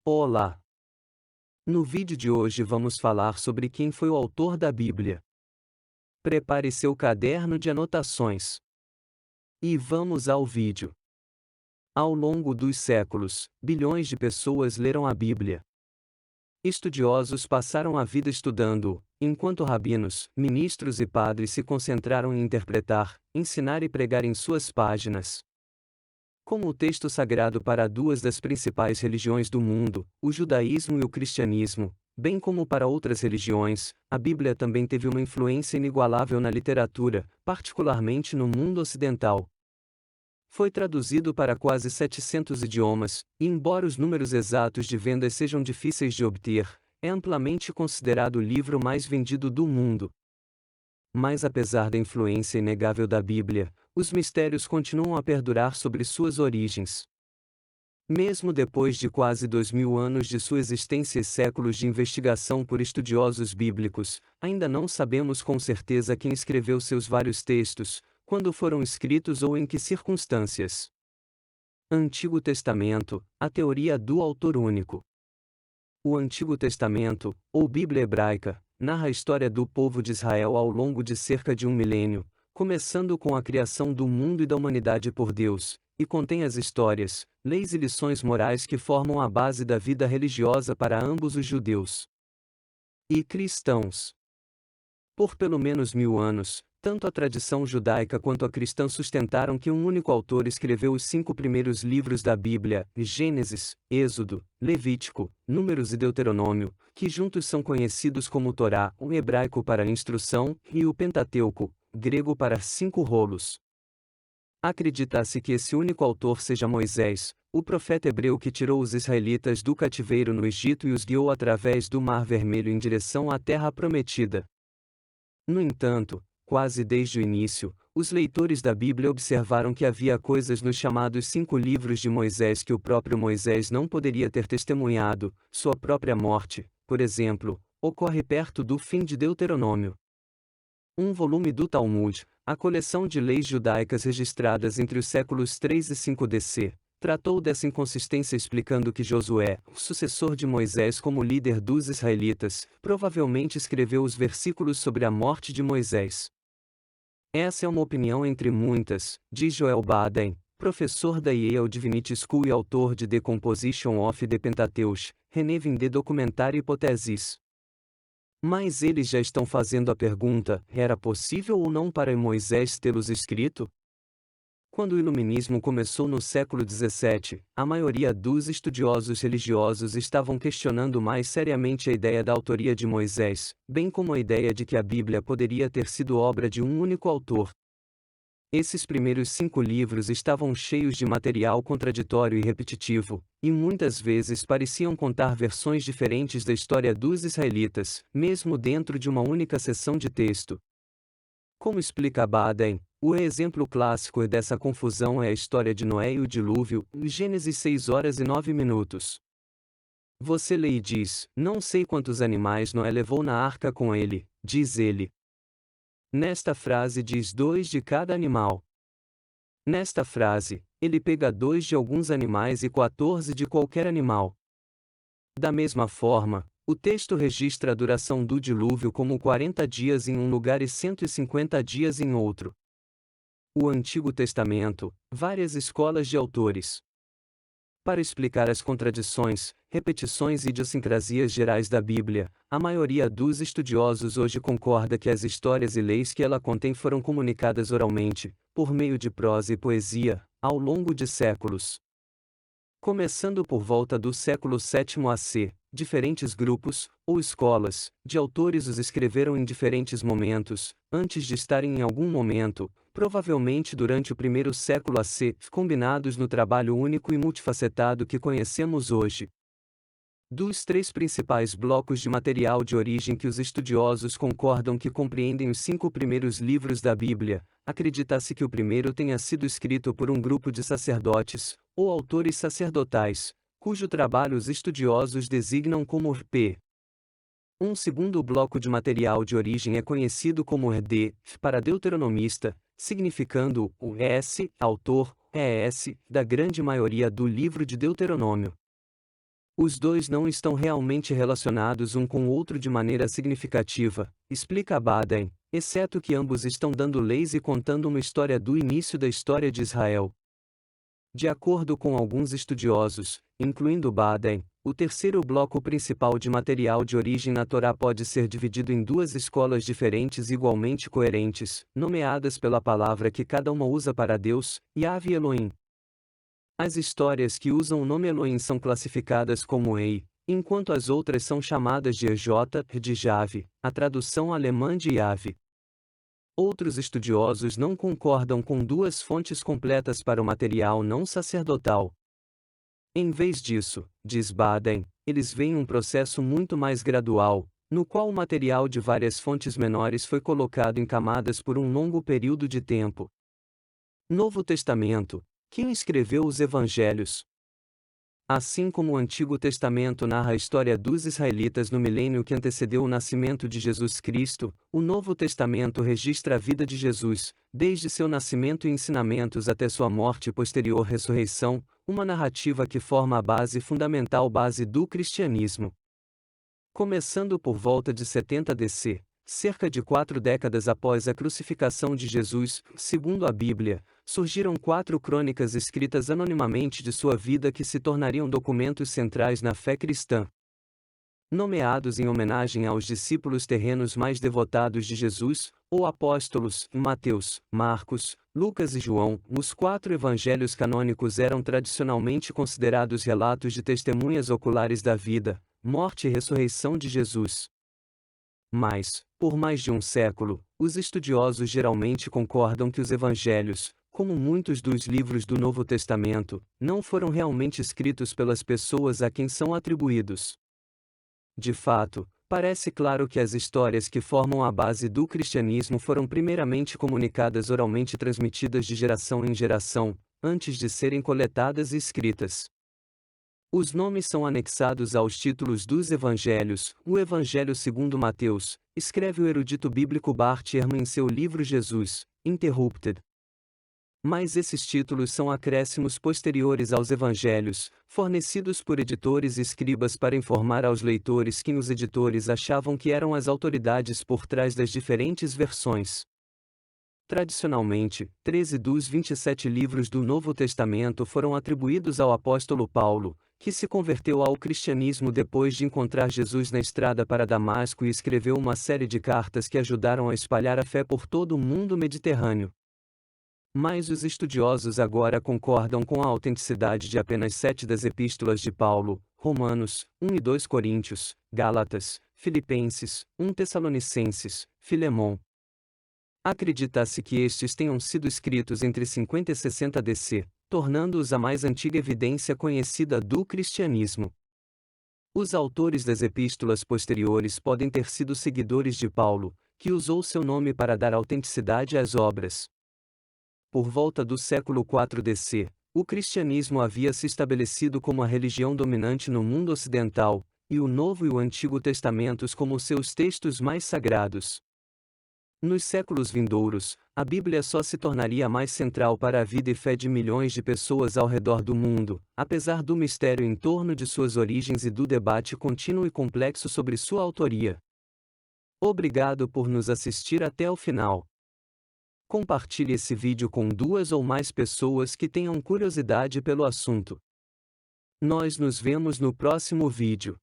Olá! No vídeo de hoje vamos falar sobre quem foi o autor da Bíblia. Prepare seu caderno de anotações. E vamos ao vídeo. Ao longo dos séculos, bilhões de pessoas leram a Bíblia. Estudiosos passaram a vida estudando, enquanto rabinos, ministros e padres se concentraram em interpretar, ensinar e pregar em suas páginas. Como o texto sagrado para duas das principais religiões do mundo, o judaísmo e o cristianismo, bem como para outras religiões, a Bíblia também teve uma influência inigualável na literatura, particularmente no mundo ocidental. Foi traduzido para quase 700 idiomas, e embora os números exatos de vendas sejam difíceis de obter, é amplamente considerado o livro mais vendido do mundo. Mas apesar da influência inegável da Bíblia, os mistérios continuam a perdurar sobre suas origens. Mesmo depois de quase 2000 anos de sua existência e séculos de investigação por estudiosos bíblicos, ainda não sabemos com certeza quem escreveu seus vários textos, quando foram escritos ou em que circunstâncias. Antigo Testamento, a teoria do autor único. O Antigo Testamento, ou Bíblia hebraica, narra a história do povo de Israel ao longo de cerca de um milênio, começando com a criação do mundo e da humanidade por Deus, e contém as histórias, leis e lições morais que formam a base da vida religiosa para ambos os judeus e cristãos. Por pelo menos 1000 anos, tanto a tradição judaica quanto a cristã sustentaram que um único autor escreveu os 5 primeiros livros da Bíblia, Gênesis, Êxodo, Levítico, Números e Deuteronômio, que juntos são conhecidos como Torá, o hebraico para instrução, e o Pentateuco, grego para 5 rolos. Acredita-se que esse único autor seja Moisés, o profeta hebreu que tirou os israelitas do cativeiro no Egito e os guiou através do Mar Vermelho em direção à Terra Prometida. No entanto, quase desde o início, os leitores da Bíblia observaram que havia coisas nos chamados 5 livros de Moisés que o próprio Moisés não poderia ter testemunhado. Sua própria morte, por exemplo, ocorre perto do fim de Deuteronômio. Um volume do Talmud, a coleção de leis judaicas registradas entre os séculos 3 e 5 DC, tratou dessa inconsistência explicando que Josué, o sucessor de Moisés como líder dos israelitas, provavelmente escreveu os versículos sobre a morte de Moisés. Essa é uma opinião entre muitas, diz Joel Baden, professor da Yale Divinity School e autor de The Composition of the Pentateuch, Renewing the Documentary Hypothesis. Mas eles já estão fazendo a pergunta: era possível ou não para Moisés tê-los escrito? Quando o Iluminismo começou no século XVII, a maioria dos estudiosos religiosos estavam questionando mais seriamente a ideia da autoria de Moisés, bem como a ideia de que a Bíblia poderia ter sido obra de um único autor. Esses primeiros 5 livros estavam cheios de material contraditório e repetitivo, e muitas vezes pareciam contar versões diferentes da história dos israelitas, mesmo dentro de uma única seção de texto. Como explica Baden, o exemplo clássico dessa confusão é a história de Noé e o dilúvio, Gênesis 6 horas e 9 minutos. Você lê e diz: não sei quantos animais Noé levou na arca com ele, diz ele. Nesta frase diz 2 de cada animal. Nesta frase, ele pega 2 de alguns animais e 14 de qualquer animal. Da mesma forma, o texto registra a duração do dilúvio como 40 dias em um lugar e 150 dias em outro. O Antigo Testamento, várias escolas de autores. Para explicar as contradições, repetições e idiosincrasias gerais da Bíblia, a maioria dos estudiosos hoje concorda que as histórias e leis que ela contém foram comunicadas oralmente, por meio de prosa e poesia, ao longo de séculos. Começando por volta do século VII AC, diferentes grupos, ou escolas, de autores os escreveram em diferentes momentos, antes de estarem em algum momento, provavelmente durante o primeiro século AC, combinados no trabalho único e multifacetado que conhecemos hoje. Dos 3 principais blocos de material de origem que os estudiosos concordam que compreendem os 5 primeiros livros da Bíblia, acredita-se que o primeiro tenha sido escrito por um grupo de sacerdotes, ou autores sacerdotais, cujo trabalho os estudiosos designam como RP. Um segundo bloco de material de origem é conhecido como RD, para deuteronomista, significando o autor, da grande maioria do livro de Deuteronômio. Os dois não estão realmente relacionados um com o outro de maneira significativa, explica Baden, exceto que ambos estão dando leis e contando uma história do início da história de Israel. De acordo com alguns estudiosos, incluindo Baden, o terceiro bloco principal de material de origem na Torá pode ser dividido em duas escolas diferentes igualmente coerentes, nomeadas pela palavra que cada uma usa para Deus, Yahvé Elohim. As histórias que usam o nome Elohim são classificadas como Ei, enquanto as outras são chamadas de Ejota, de Jave, a tradução alemã de Yahvé. Outros estudiosos não concordam com duas fontes completas para o material não sacerdotal. Em vez disso, diz Baden, eles veem um processo muito mais gradual, no qual o material de várias fontes menores foi colocado em camadas por um longo período de tempo. Novo Testamento. Quem escreveu os Evangelhos? Assim como o Antigo Testamento narra a história dos israelitas no milênio que antecedeu o nascimento de Jesus Cristo, o Novo Testamento registra a vida de Jesus, desde seu nascimento e ensinamentos até sua morte e posterior ressurreição, uma narrativa que forma a base fundamental do cristianismo. Começando por volta de 70 DC, cerca de 4 décadas após a crucificação de Jesus, segundo a Bíblia, surgiram 4 crônicas escritas anonimamente de sua vida que se tornariam documentos centrais na fé cristã. Nomeados em homenagem aos discípulos terrenos mais devotados de Jesus, ou apóstolos, Mateus, Marcos, Lucas e João, os 4 evangelhos canônicos eram tradicionalmente considerados relatos de testemunhas oculares da vida, morte e ressurreição de Jesus. Mas, por mais de um século, os estudiosos geralmente concordam que os evangelhos, como muitos dos livros do Novo Testamento, não foram realmente escritos pelas pessoas a quem são atribuídos. De fato, parece claro que as histórias que formam a base do cristianismo foram primeiramente comunicadas oralmente e transmitidas de geração em geração, antes de serem coletadas e escritas. Os nomes são anexados aos títulos dos evangelhos. O Evangelho segundo Mateus, escreve o erudito bíblico Bart Ehrman em seu livro Jesus, Interrupted. Mas esses títulos são acréscimos posteriores aos evangelhos, fornecidos por editores e escribas para informar aos leitores quem os editores achavam que eram as autoridades por trás das diferentes versões. Tradicionalmente, 13 dos 27 livros do Novo Testamento foram atribuídos ao apóstolo Paulo, que se converteu ao cristianismo depois de encontrar Jesus na estrada para Damasco e escreveu uma série de cartas que ajudaram a espalhar a fé por todo o mundo mediterrâneo. Mas os estudiosos agora concordam com a autenticidade de apenas 7 das epístolas de Paulo, Romanos, 1 e 2 Coríntios, Gálatas, Filipenses, 1 Tessalonicenses, Filemão. Acredita-se que estes tenham sido escritos entre 50 e 60 DC, tornando-os a mais antiga evidência conhecida do cristianismo. Os autores das epístolas posteriores podem ter sido seguidores de Paulo, que usou seu nome para dar autenticidade às obras. Por volta do século IV DC, o cristianismo havia se estabelecido como a religião dominante no mundo ocidental, e o Novo e o Antigo Testamentos como seus textos mais sagrados. Nos séculos vindouros, a Bíblia só se tornaria mais central para a vida e fé de milhões de pessoas ao redor do mundo, apesar do mistério em torno de suas origens e do debate contínuo e complexo sobre sua autoria. Obrigado por nos assistir até o final. Compartilhe esse vídeo com 2 ou mais pessoas que tenham curiosidade pelo assunto. Nós nos vemos no próximo vídeo.